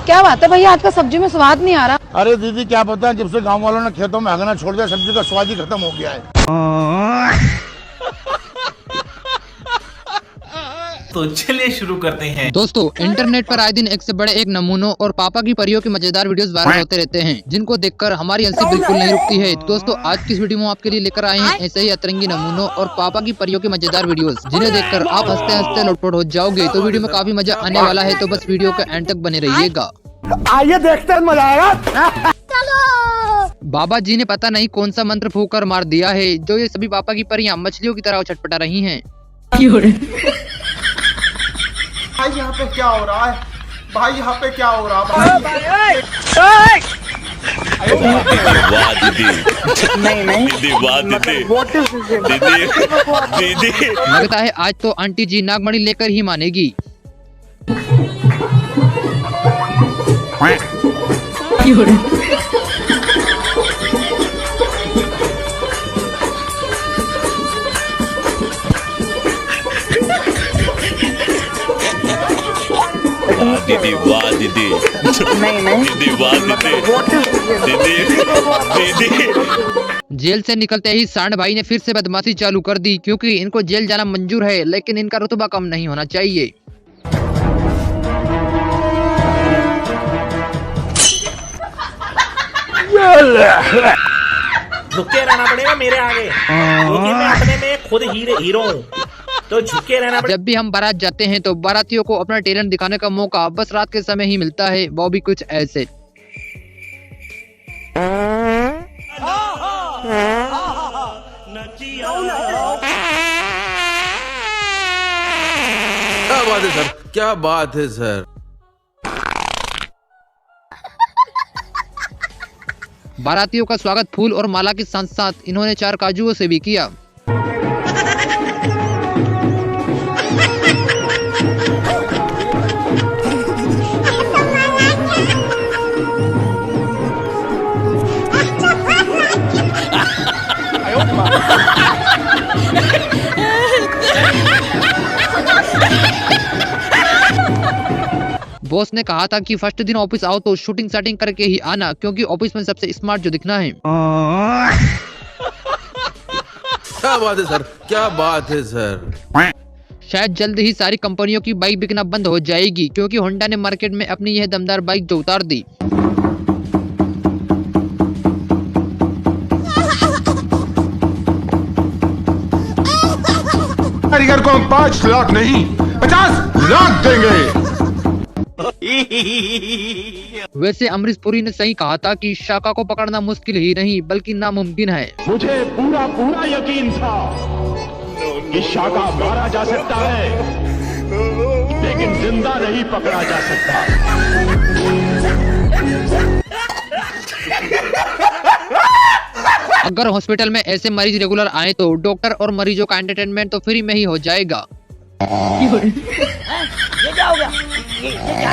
क्या बात है भैया, आज का सब्जी में स्वाद नहीं आ रहा। अरे दीदी क्या पता है, जब से गांव वालों ने खेतों में हगना छोड़ दिया सब्जी का स्वाद ही खत्म हो गया है। तो चलिए शुरू करते हैं। दोस्तों, इंटरनेट पर आए दिन एक से बड़े एक नमूनों और पापा की परियों की मजेदार वीडियोस वायरल होते रहते हैं, जिनको देखकर हमारी हंसी बिल्कुल नहीं रुकती है। दोस्तों, आज की इस वीडियो में आपके लिए लेकर आए हैं ऐसे ही अतरंगी नमूनों और पापा की परियों की मजेदार वीडियोस, जिन्हें देखकर आप हंसते हंसते लोटपोट हो जाओगे। तो वीडियो में काफी मजा आने वाला है, तो बस वीडियो के एंड तक बने रहिएगा। आइए देखते हैं, मजा आएगा। बाबा जी ने पता नहीं कौन सा मंत्र फूंक कर मार दिया है, जो ये सभी पापा की परियां मछलियों की तरह छटपटा रही हैं। भाई यहाँ पे क्या हो रहा है? भाई यहाँ पे क्या हो रहा है? दीदी लगता है आज तो आंटी जी नागमणि लेकर ही मानेगी। दीदी वाह दीदी, दीदी वाह दीदी। जेल से निकलते ही सांड भाई ने फिर से बदमाशी चालू कर दी, क्योंकि इनको जेल जाना मंजूर है, लेकिन इनका रुतबा कम नहीं होना चाहिए। झुके रहना पड़ेगा मेरे आगे, क्योंकि मैं अपने में खुद हीरो हूँ, तो झुके रहना पड़ेगा। जब भी हम बारात जाते हैं तो बारातियों को अपना टैलेंट दिखाने का मौका बस रात के समय ही मिलता है, वो भी कुछ ऐसे। क्या बात है सर, क्या बात है सर। बारातियों का स्वागत फूल और माला के साथ साथ इन्होंने 4 काजुओं से भी किया। बॉस ने कहा था कि फर्स्ट दिन ऑफिस आओ तो शूटिंग सेटिंग करके ही आना, क्योंकि ऑफिस में सबसे स्मार्ट जो दिखना है। क्या बात है सर, क्या बात है सर। शायद जल्द ही सारी कंपनियों की बाइक बिकना बंद हो जाएगी, क्योंकि होंडा ने मार्केट में अपनी यह दमदार बाइक जो उतार दी। कारीगर को हम 5 लाख नहीं 50 लाख देंगे। वैसे अमरीश पुरी ने सही कहा था कि शाका को पकड़ना मुश्किल ही नहीं बल्कि नामुमकिन है। मुझे पूरा यकीन था कि शाका मारा जा सकता है, लेकिन जिंदा नहीं पकड़ा जा सकता। अगर हॉस्पिटल में ऐसे मरीज रेगुलर आए तो डॉक्टर और मरीजों का एंटरटेनमेंट तो फ्री में ही हो जाएगा। ये क्या हो गया? ये क्या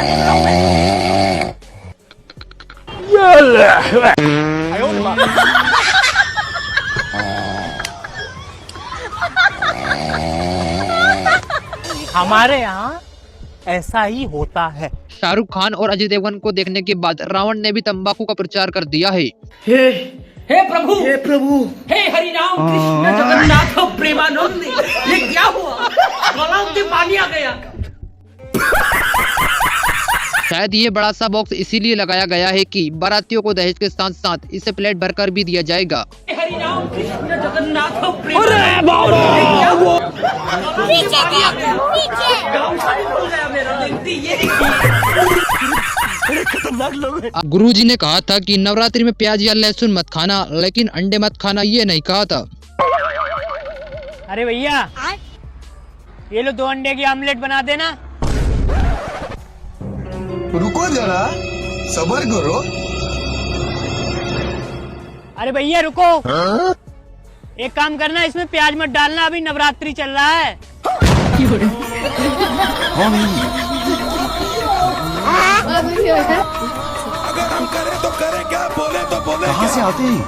हमारे यहाँ ऐसा ही होता है। शाहरुख खान और अजय देवगन को देखने के बाद रावण ने भी तंबाकू का प्रचार कर दिया है। हे प्रभु, हे हरि राम कृष्ण जगन्नाथ प्रेमानंद, ये क्या हुआ? गलाव में पानी आ गया। शायद ये बड़ा सा बॉक्स इसीलिए लगाया गया है कि बारातियों को दहेज के साथ साथ इसे प्लेट भरकर भी दिया जाएगा। हरि राम कृष्ण जगन्नाथ प्रेमानंद, क्या हुआ? गाँव खाली हो गया मेरा। गुरुजी ने कहा था कि नवरात्रि में प्याज या लहसुन मत खाना, लेकिन अंडे मत खाना ये नहीं कहा था। अरे भैया, ये लो 2 अंडे की आमलेट बना देना। रुको जरा, सब्र करो। अरे भैया रुको, एक काम करना, इसमें प्याज मत डालना, अभी नवरात्रि चल रहा है। अगर हम करें तो करें, क्या बोले तो बोले। कहाँ से आते हैं?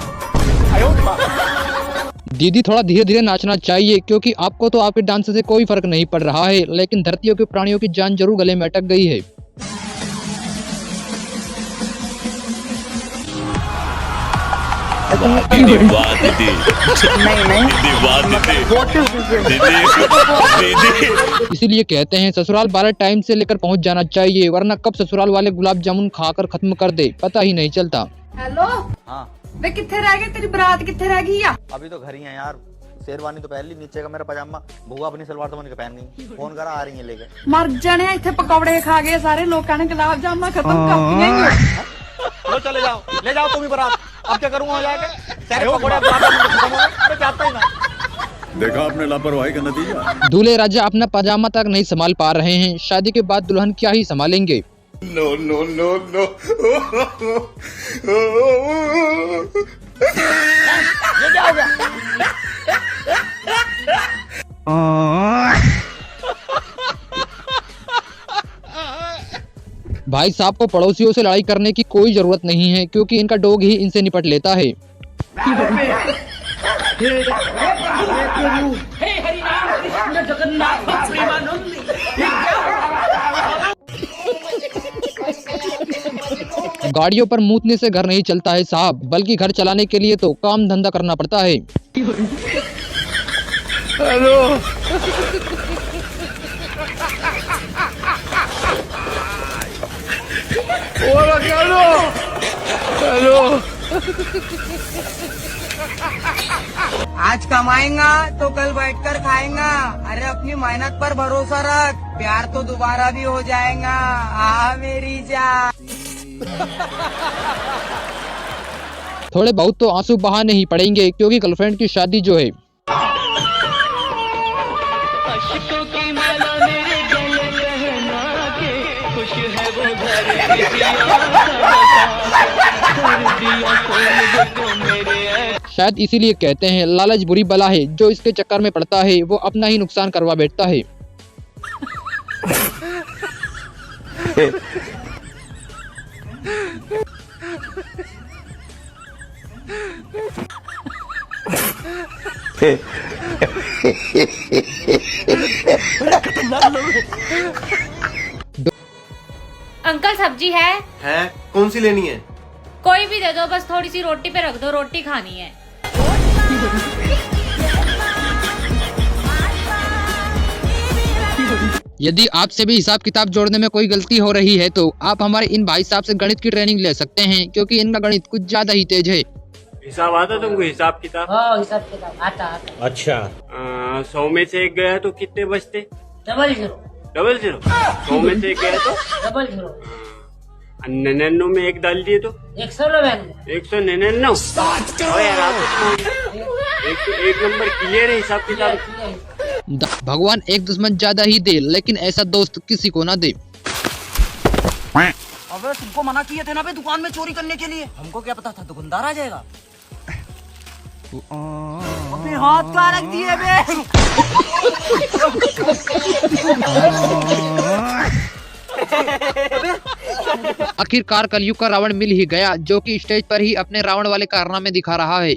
दीदी थोड़ा धीरे धीरे नाचना चाहिए, क्योंकि आपको तो आपके डांस से कोई फर्क नहीं पड़ रहा है, लेकिन धरतियों के प्राणियों की जान जरूर गले में अटक गई है। इसीलिए कहते हैं ससुराल वाला टाइम से लेकर पहुंच जाना चाहिए, वरना कब ससुराल वाले गुलाब जामुन खाकर खत्म कर दे पता ही नहीं चलता। हेलो हाँ वे कित्थे रह गए, तेरी बारात कित्थे रह गई या? अभी तो घर ही है यार। शेरवानी तो पहन ली, नीचे का मेरा पजामा, बुआ अपनी सलवार तो मन के पहन गई। फोन करा, आ रही है लेके। मर जाने इत्थे पकौड़े खा गए सारे लोगों ने, गुलाब जामुन खत्म कर दिए। लो चले जाओ, ले जाओ तुम ही बारात। अब क्या करूँगा जाके, तेरे पकौड़े गुलाब जामुन खत्म हो गए, मैं चाहता ही ना। देखा आपने लापरवाही का नतीजा। दूल्हे राजा अपना पजामा तक नहीं संभाल पा रहे हैं, शादी के बाद दुल्हन क्या ही संभालेंगे। No no no no. ये क्या हो गया? भाई साहब को पड़ोसियों से लड़ाई करने की कोई जरूरत नहीं है, क्योंकि इनका डॉग ही इनसे निपट लेता है। हे हरि राम कृष्ण जगन्नाथ प्रेमानंद, ये क्या हुआ? गाड़ियों पर मूतने से घर नहीं चलता है साहब, बल्कि घर चलाने के लिए तो काम धंधा करना पड़ता है। हेलो हेलो आज कमाएगा तो कल बैठकर खाएगा। अरे अपनी मेहनत पर भरोसा रख, प्यार तो दोबारा भी हो जाएगा। आ मेरी जान। थोड़े बहुत तो आंसू बहाने ही पड़ेंगे, क्योंकि गर्लफ्रेंड की शादी जो है। शायद इसीलिए कहते हैं लालच बुरी बला है, जो इसके चक्कर में पड़ता है वो अपना ही नुकसान करवा बैठता है। अंकल सब्जी है? कौन सी लेनी है? कोई भी दे दो, बस थोड़ी सी रोटी पे रख दो, रोटी खानी है। यदि आपसे भी हिसाब किताब जोड़ने में कोई गलती हो रही है तो आप हमारे इन भाई साहब से गणित की ट्रेनिंग ले सकते हैं, क्योंकि इनका गणित कुछ ज्यादा ही तेज है। हिसाब आता तुमको, हिसाब किताब? हाँ हिसाब किताब आता। अच्छा 100 में से 1 गया तो कितने बचते? Double zero. 100 में से 1 गया तो डबल जीरो। 99 में 1 डाल दिए तो 199। 199। यार आप एक नंबर क्लियर है हिसाब किताब। भगवान एक दुश्मन ज्यादा ही दे, लेकिन ऐसा दोस्त किसी को ना दे। अबे तुमको मना किए थे ना बे दुकान में चोरी करने के लिए, हमको क्या पता था दुकानदार आ जाएगा। अपने हाथ का रख दिए बे। आखिरकार कलयुग का रावण मिल ही गया, जो कि स्टेज पर ही अपने रावण वाले कारनामे दिखा रहा है।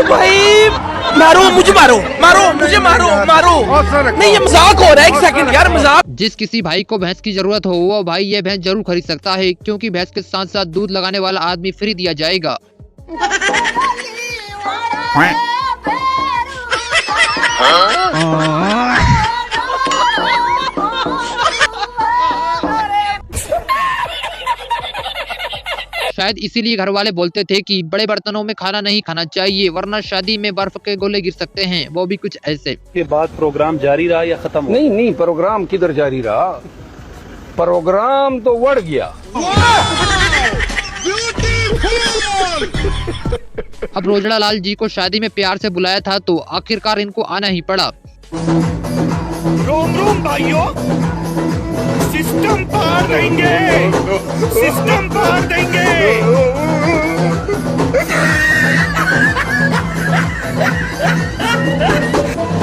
भाई मारो मुझे, मारो मारो मुझे, मारो मारो। नहीं ये मजाक हो रहा है, एक सेकंड यार मजाक। जिस किसी भाई को भैंस की जरूरत हो वो भाई ये भैंस जरूर खरीद सकता है, क्योंकि भैंस के साथ साथ दूध लगाने वाला आदमी फ्री दिया जाएगा। शायद इसीलिए घर वाले बोलते थे कि बड़े बर्तनों में खाना नहीं खाना चाहिए, वरना शादी में बर्फ के गोले गिर सकते हैं, वो भी कुछ ऐसे। के बाद प्रोग्राम जारी रहा या खत्म? नहीं प्रोग्राम किधर जारी रहा, प्रोग्राम तो बढ़ गया। अब रोजड़ा लाल जी को शादी में प्यार से बुलाया था तो आखिरकार इनको आना ही पड़ा। रोम रोम भाइयों, सिस्टम पार देंगे, सिस्टम पार देंगे।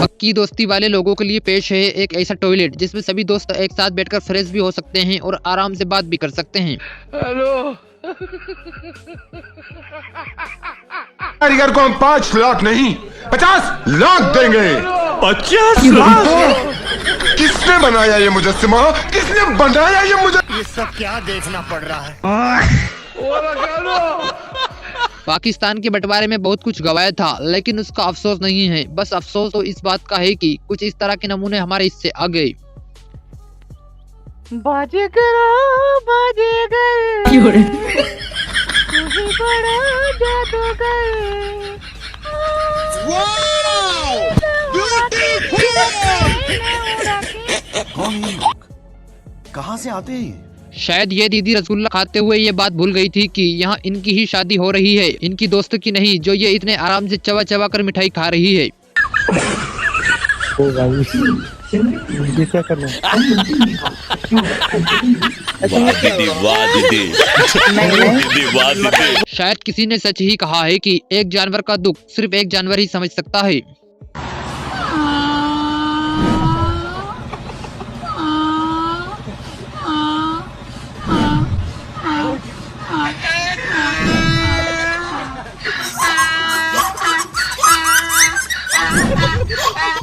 पक्की दोस्ती वाले लोगों के लिए पेश है एक ऐसा टॉयलेट, जिसमें सभी दोस्त एक साथ बैठकर फ्रेश भी हो सकते हैं और आराम से बात भी कर सकते हैं। हेलो कारीगर को हम 5 लाख नहीं 50 लाख देंगे। 50 लाख? किसने बनाया ये मुजस्सिमा? किसने बनाया ये मुजस्सिमा? ये सब क्या देखना पड़ रहा है? पाकिस्तान के बंटवारे में बहुत कुछ गवाया था, लेकिन उसका अफसोस नहीं है। बस अफसोस तो इस बात का है कि कुछ इस तरह के नमूने हमारे इससे आ गए। बाजीगर तू ही बड़ा जादूगर। कहाँ से आते हैं? शायद ये दीदी रसगुल्ला खाते हुए ये बात भूल गई थी कि यहाँ इनकी ही शादी हो रही है, इनकी दोस्त की नहीं, जो ये इतने आराम से चबा चबा कर मिठाई खा रही है। मुझे क्या करना है? शायद किसी ने सच ही कहा है कि एक जानवर का दुख सिर्फ एक जानवर ही समझ सकता है।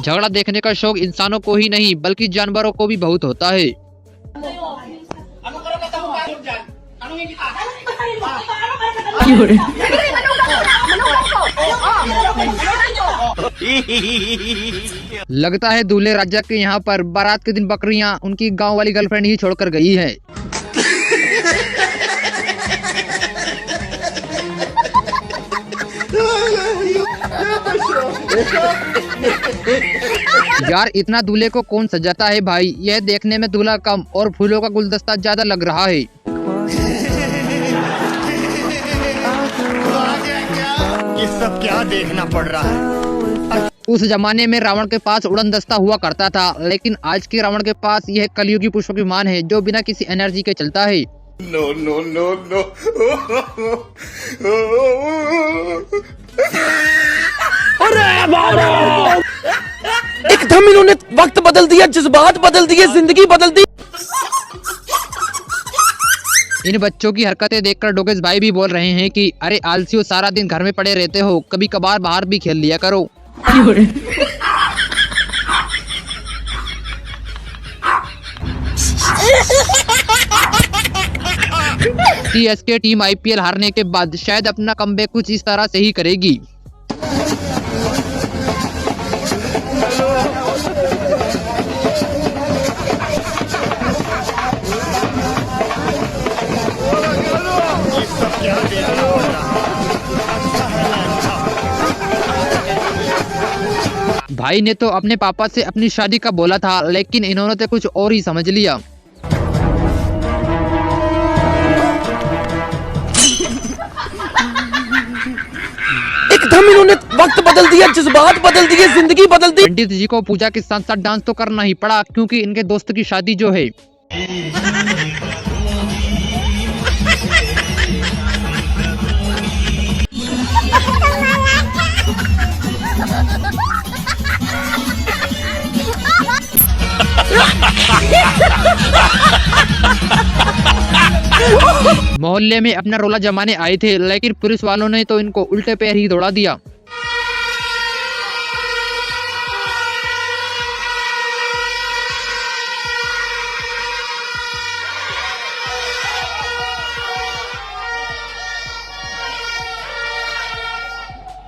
झगड़ा देखने का शौक इंसानों को ही नहीं बल्कि जानवरों को भी बहुत होता है। लगता है दूल्हे राजा के यहाँ पर बारात के दिन बकरियाँ उनकी गांव वाली गर्लफ्रेंड ही छोड़कर गई है। यार इतना दूल्हे को कौन सजाता है भाई? यह देखने में दूल्हा कम और फूलों का गुलदस्ता ज्यादा लग रहा है। ये सब क्या देखना पड़ रहा है? उस जमाने में रावण के पास उड़न दस्ता हुआ करता था, लेकिन आज के रावण के पास यह कलयुगी पुष्पक विमान है जो बिना किसी एनर्जी के चलता है। No no no no. एकदम इन्होंने वक्त बदल दिया, जज्बात बदल दिए, जिंदगी बदल दी। इन बच्चों की हरकतें देखकर डोगेश भाई भी बोल रहे हैं कि अरे आलसियों, सारा दिन घर में पड़े रहते हो, कभी कभार बाहर भी खेल लिया करो। सीएसके टीम आईपीएल हारने के बाद शायद अपना कमबैक कुछ इस तरह से ही करेगी। भाई ने तो अपने पापा से अपनी शादी का बोला था, लेकिन इन्होंने तो कुछ और ही समझ लिया। एकदम इन्होंने वक्त बदल दिया, जज्बात बदल दिए, जिंदगी बदल दी। पंडित जी को पूजा के साथ साथ डांस तो करना ही पड़ा, क्योंकि इनके दोस्त की शादी जो है। मोहल्ले में अपना रोला जमाने आए थे, लेकिन पुलिस वालों ने तो इनको उल्टे पैर ही दौड़ा दिया।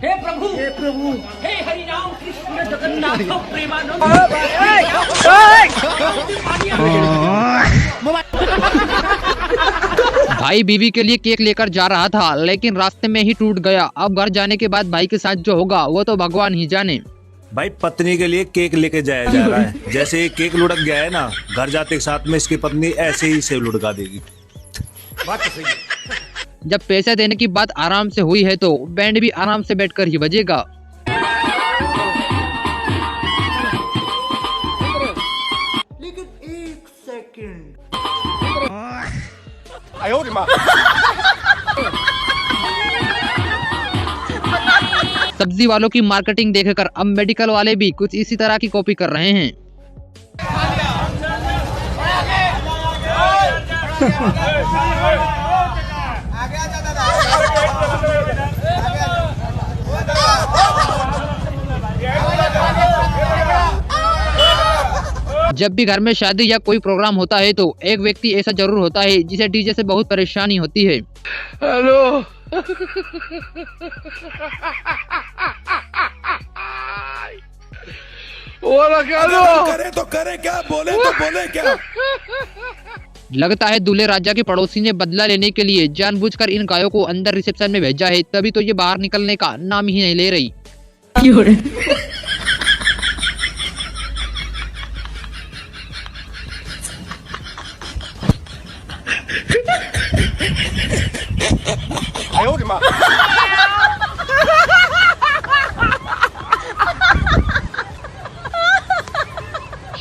हे प्रभु, हे प्रभु, हे हरि राम कृष्ण जगन्नाथ प्रेमानंद। भाई बीवी के लिए केक लेकर जा रहा था, लेकिन रास्ते में ही टूट गया। अब घर जाने के बाद भाई के साथ जो होगा वो तो भगवान ही जाने। भाई पत्नी के लिए केक लेके जाया जा रहा है, जैसे केक लुढ़क गया है ना, घर जाते के साथ में इसकी पत्नी ऐसे ही सेब लुढ़का देगी। बात तो सही है। जब पैसे देने की बात आराम से हुई है तो बैंड भी आराम से बैठकर ही बजेगा। लेकिन एक सेकंड। सब्जी वालों की मार्केटिंग देखकर अब मेडिकल वाले भी कुछ इसी तरह की कॉपी कर रहे हैं। जब भी घर में शादी या कोई प्रोग्राम होता है तो एक व्यक्ति ऐसा जरूर होता है जिसे डीजे से बहुत परेशानी होती है। हेलो करे तो करे क्या, बोले तो बोले क्या। लगता है दूल्हे राजा के पड़ोसी ने बदला लेने के लिए जानबूझकर इन गायों को अंदर रिसेप्शन में भेजा है, तभी तो ये बाहर निकलने का नाम ही नहीं ले रही।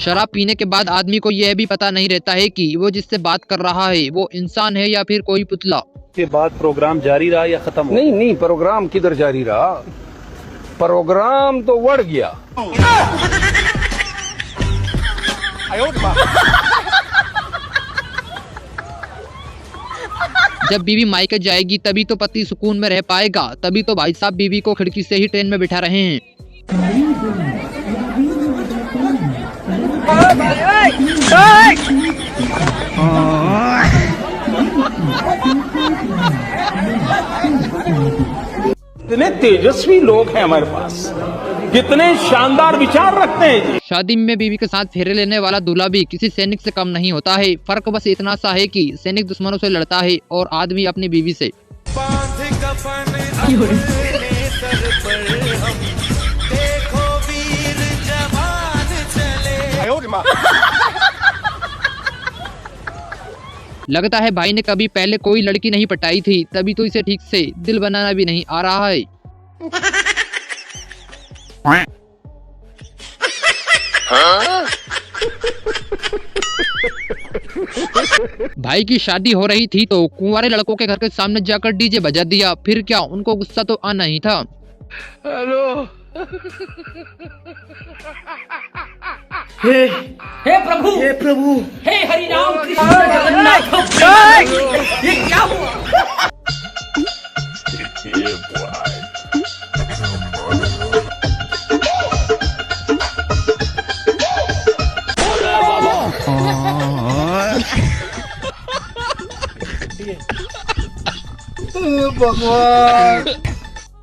शराब पीने के बाद आदमी को यह भी पता नहीं रहता है कि वो जिससे बात कर रहा है वो इंसान है या फिर कोई पुतला। के बाद प्रोग्राम जारी रहा या खत्म हो? नहीं, प्रोग्राम किधर जारी रहा, प्रोग्राम तो बढ़ गया। जब बीवी मायके जाएगी तभी तो पति सुकून में रह पाएगा, तभी तो भाई साहब बीवी को खिड़की से ही ट्रेन में बिठा रहे हैं। कितने तेजस्वी लोग हैं हमारे पास, कितने शानदार विचार रखते हैं। शादी में बीवी के साथ फेरे लेने वाला दूल्हा भी किसी सैनिक से कम नहीं होता है। फर्क बस इतना सा है कि सैनिक दुश्मनों से लड़ता है और आदमी अपनी बीवी से। लगता है भाई ने कभी पहले कोई लड़की नहीं पटाई थी, तभी तो इसे ठीक से दिल बनाना भी नहीं आ रहा है। भाई की शादी हो रही थी तो कुंवारे लड़कों के घर के सामने जाकर डीजे बजा दिया, फिर क्या उनको गुस्सा तो आना ही था। हेलो हे प्रभु, हे प्रभु, हे हरि राम कृष्ण जगन्नाथ प्रेमानंद, ये क्या हुआ?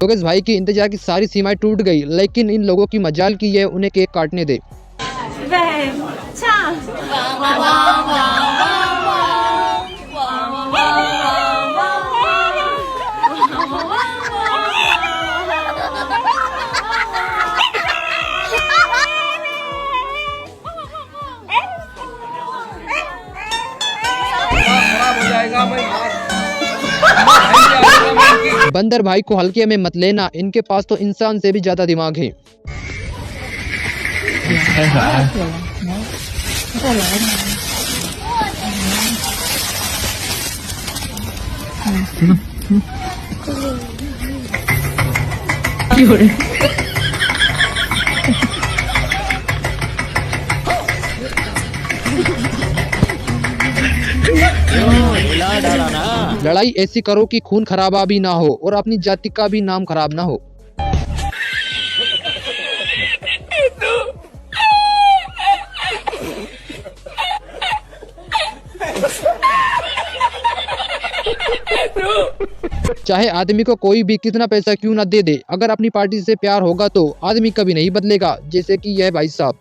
योगेश भाई की इंतजार की सारी सीमाएं टूट गई, लेकिन इन लोगों की मजाल की है उन्हें केक काटने दे। बंदर भाई को हल्के में मत लेना, इनके पास तो इंसान से भी ज्यादा दिमाग है। लड़ाई ऐसी करो कि खून खराबा भी ना हो और अपनी जाति का भी नाम खराब ना हो। चाहे आदमी को कोई भी कितना पैसा क्यों ना दे दे, अगर अपनी पार्टी से प्यार होगा तो आदमी कभी नहीं बदलेगा, जैसे कि यह भाई साहब।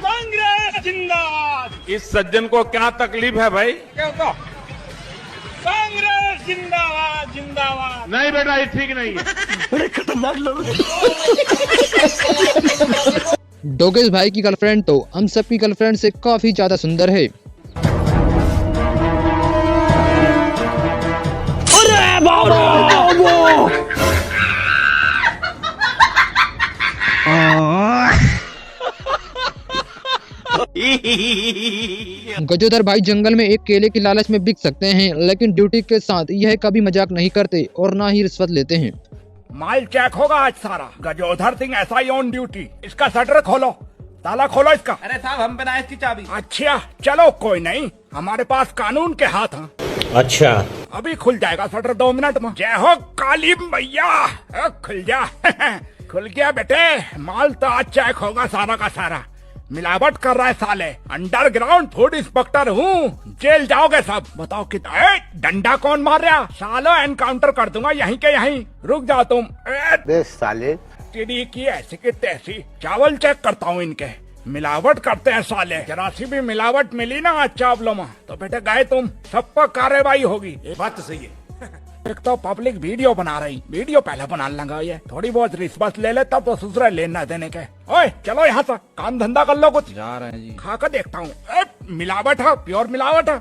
कांग्रेस जिंदाबाद। इस सज्जन को क्या तकलीफ है भाई? कांग्रेस जिंदाबाद जिंदाबाद। नहीं बेटा ये ठीक नहीं है। बड़े खतरनाक लोग। योगेश भाई की गर्लफ्रेंड तो हम सब की गर्लफ्रेंड से काफी ज्यादा सुंदर है। गजोदर भाई जंगल में एक केले की लालच में बिक सकते हैं, लेकिन ड्यूटी के साथ यह कभी मजाक नहीं करते और ना ही रिश्वत लेते हैं। माल चेक होगा आज सारा। Gajodhar Singh SI on duty. इसका शटर खोलो, ताला खोलो इसका। अरे साहब हम बनाए इसकी चाबी। अच्छा चलो कोई नहीं, हमारे पास कानून के हाथ हैं। अच्छा, अभी खुल जाएगा शटर 2 मिनट में। जय हो काली मैया, खुल जा। खुल गया बेटे, माल तो आज चेक होगा सारा का सारा। मिलावट कर रहा है साले, अंडरग्राउंड फूड इंस्पेक्टर हूँ, जेल जाओगे सब। बताओ कितना डंडा कौन मार रहा? सालो एनकाउंटर कर दूंगा यहीं के यहीं। रुक जाओ तुम। साले चिड़ी की ऐसी की तैसी। चावल चेक करता हूँ इनके, मिलावट करते हैं साले। जरा सी भी मिलावट मिली ना चावलों में तो बेटे गए तुम, सब पर कार्रवाई होगी। ये बात तो सही है। एक तो पब्लिक वीडियो बना रही, वीडियो पहले बना लगा ये, थोड़ी बहुत रिश्वत ले ले तब तो दूसरा लेना देने के। ओए चलो यहाँ से काम धंधा कर लो कुछ। जा रहे हैं जी। खा कर देखता हूँ। मिलावट है, प्योर मिलावट है।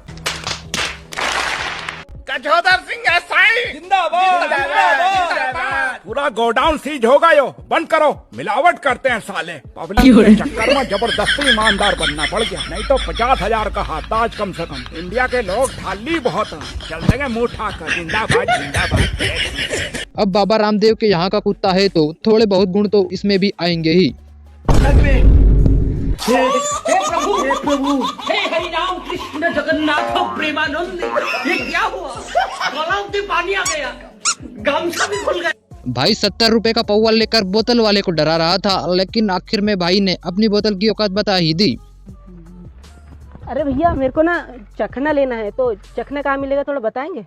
गजोदर सिंह एसआई जिंदाबाद। पूरा गोडाउन सीज होगा यो, बंद करो। मिलावट करते हैं साले। पब्लिक के चक्कर में जबरदस्ती ईमानदार बनना पड़ गया, नहीं तो 50,000 का हाथाज कम से कम। इंडिया के लोग थाली बहुत हैं, चल देंगे मुंह उठाकर। जिंदाबाद जिंदाबाद। अब बाबा रामदेव के यहाँ का कुत्ता है तो थोड़े बहुत गुण तो इसमें भी आएंगे ही। हे प्रभु, हे हरि राम कृष्ण जगन्नाथ प्रेमानंद, ये क्या हुआ? गलाव से पानी आ गया, गामछा भी खुल गया। भाई 70 रुपए का पौवा लेकर बोतल वाले को डरा रहा था, लेकिन आखिर में भाई ने अपनी बोतल की औकात बता ही दी। अरे भैया मेरे को ना चखना लेना है, तो चखना कहाँ मिलेगा थोड़ा बताएंगे?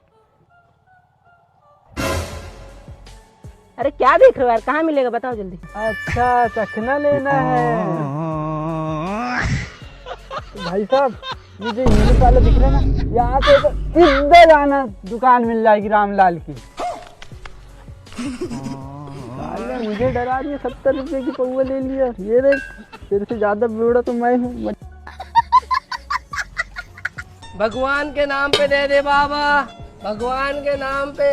अरे क्या देख रहे हो यार, कहाँ मिलेगा बताओ जल्दी। अच्छा चखना लेना है भाई साहब, ये जो यूनिट वाले दिख रहे हैं ना, यहाँ पे तो सीधे जाना, दुकान मिल जाएगी रामलाल की। मुझे डरा दिया, 70 रुपए की पौवा ले लिया। ये देख, तेरे से ज्यादा बूढ़ा तो मैं हूँ। भगवान के नाम पे दे दे बाबा, भगवान के नाम पे।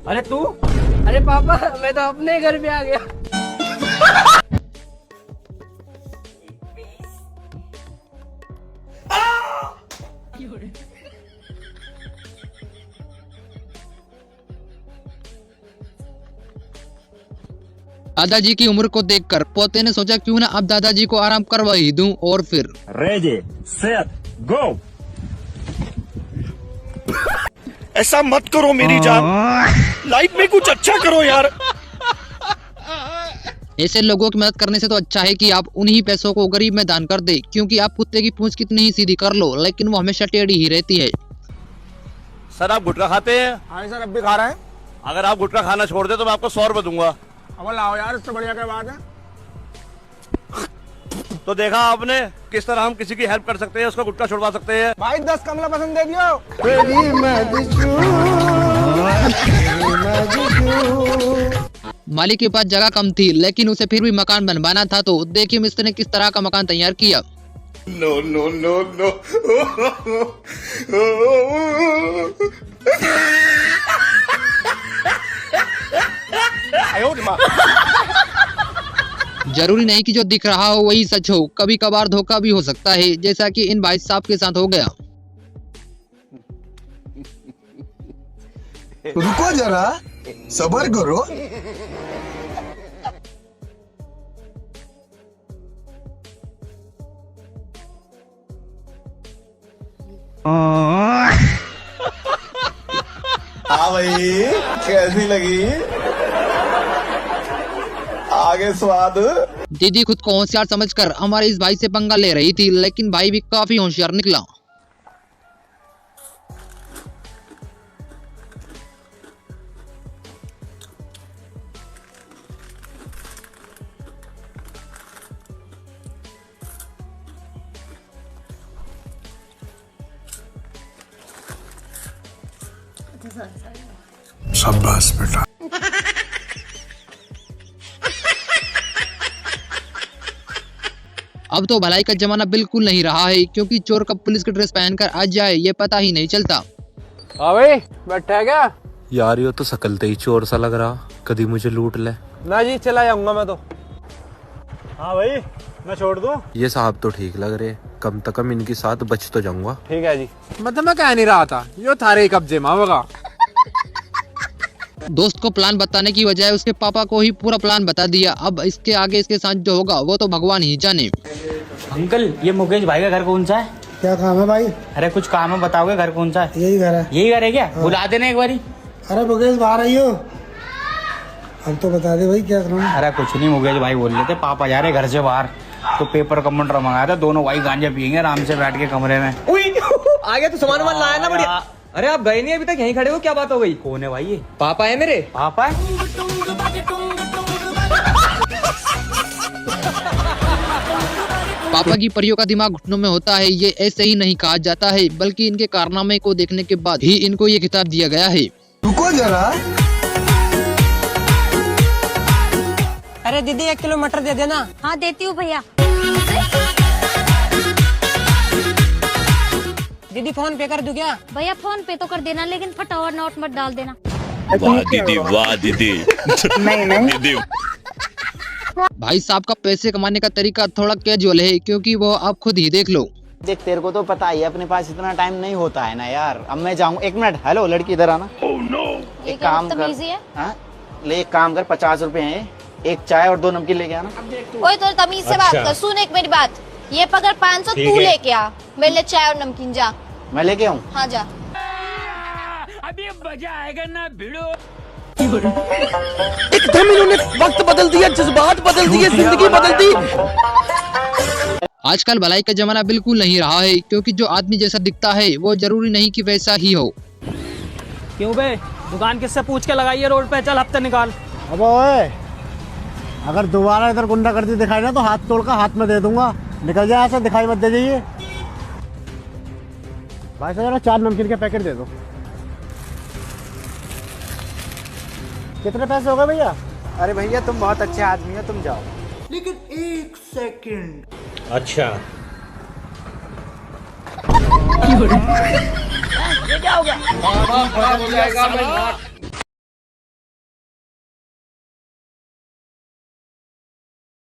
अरे तू? अरे पापा मैं तो अपने घर पे आ गया। दादाजी की उम्र को देखकर पोते ने सोचा क्यों ना अब दादाजी को आराम करवा ही दूं, और फिर रेडी सेट गो। ऐसा मत करो मेरी जान, लाइफ में कुछ अच्छा करो यार। ऐसे लोगों की मदद करने से तो अच्छा है कि आप उन्हीं पैसों को गरीब में दान कर दे, क्योंकि आप कुत्ते की पूंछ कितनी ही सीधी कर लो लेकिन वो हमेशा टेढ़ी ही रहती है। सर आप गुटखा खाते हैं? हाँ सर अब भी खा रहे हैं। अगर आप गुटखा खाना छोड़ दे तो मैं आपको 100 रुपए दूंगा। अब लाओ यार, इससे बढ़िया क्या बात है। तो देखा आपने किस तरह हम किसी की हेल्प कर सकते हैं, उसका गुटखा छुड़वा सकते हैं। भाई 10 कमला पसंद दे दियो। मालिक के पास जगह कम थी लेकिन उसे फिर भी मकान बनवाना था, तो देखिए मिस्त्री ने किस तरह का मकान तैयार किया। No no no no. जरूरी नहीं कि जो दिख रहा हो वही सच हो, कभी कभार धोखा भी हो सकता है, जैसा कि इन भाई साहब के साथ हो गया। रुको जरा, सब्र करो। हाँ भाई कैसी लगी? आगे स्वाद। दीदी खुद को होशियार समझकर हमारे इस भाई से पंगा ले रही थी, लेकिन भाई भी काफी होशियार निकला। शाबाश बेटा। अब तो भलाई का जमाना बिल्कुल नहीं रहा है, क्योंकि चोर कब पुलिस की ड्रेस पहनकर आ जाए ये पता ही नहीं चलता। भाई बैठा है क्या? यार ये तो सकलते ही चोर सा लग रहा, कभी मुझे लूट ले। ना जी चला जाऊंगा मैं तो। हाँ भाई मैं छोड़ दूं? ये साहब तो ठीक लग रहे, कम से कम इनके साथ बच तो जाऊंगा। ठीक है जी। मतलब मैं कह नहीं रहा था, यो थारे कब्जे में होगा। दोस्त को प्लान बताने की बजाय उसके पापा को ही पूरा प्लान बता दिया। अब इसके आगे इसके साथ जो होगा वो तो भगवान ही जाने। अंकल ये मुकेश भाई का घर कौन सा है? क्या काम है भाई? अरे कुछ काम है, बताओगे घर कौन सा है? यही घर है। यही घर है क्या? बुला देना एक बारी। अरे मुकेश बाहर आई हो, हम तो बता दे भाई क्या करना। अरे कुछ नहीं, मुकेश भाई बोल रहे थे पापा जा रहे घर से बाहर, तो पेपर का मंडरा मंगाया था, दोनों भाई गांजा पियेंगे आराम से बैठ के कमरे में। आ गया तो सामान वामान लाया ना बढ़िया। अरे आप गए नहीं अभी तक, यहीं खड़े हो, क्या बात हो गई? कौन है भाई ये? पापा है मेरे। पापा है? पापा की परियों का दिमाग घुटनों में होता है, ये ऐसे ही नहीं कहा जाता है, बल्कि इनके कारनामे को देखने के बाद ही इनको ये खिताब दिया गया है। रुको जरा। अरे दीदी 1 किलो मटर दे देना। हाँ देती हूँ भैया। दीदी फोन पे कर दूं क्या? भैया फोन पे तो कर देना, लेकिन फटाफट नोट मत डाल देना। वाह दीदी, वाह दीदी। नहीं दीदी भाई साहब का पैसे कमाने का तरीका थोड़ा कैजुअल है, क्योंकि वो आप खुद ही देख लो। देख तेरे को तो पता ही है, अपने पास इतना टाइम नहीं होता है ना यार। अब मैं जाऊँ, 1 मिनट। हेलो लड़की, इधर आना। एक काम कर, ले एक काम कर, 50 रुपए हैं, 1 चाय और 2 नमकीन लेके आना। ओए तो तमीज से बात कर, सुन एक मेरी बात, ये पकड़ 500 तू लेके आ, मेरे लिए चाय और नमकीन। जा। मैं लेके आऊँ? हाँ जा। अभी मजा आएगा ना भिड़ो। एकदम इन्होंने वक्त बदल दिया, जज्बात बदल दिए, जिंदगी बदल दी। आजकल भलाई का जमाना बिल्कुल नहीं रहा है, क्योंकि जो आदमी जैसा दिखता है वो जरूरी नहीं कि वैसा ही हो। क्यों बे, दुकान किससे पूछ के लगाई है रोड पे? चल हफ्ते निकाल। अब ओए, अगर दोबारा इधर गुंडागर्दी दिखाई ना तो हाथ तोड़ कर हाथ में दे दूंगा। निकल जाए ऐसे, दिखाई मत दे जाइए। भाई साहब 4 नमकीन के पैकेट दे दो। कितने पैसे हो गए भैया? अरे भैया तुम बहुत अच्छे आदमी हो, तुम जाओ। लेकिन 1 सेकंड। अच्छा ये क्या हो गया?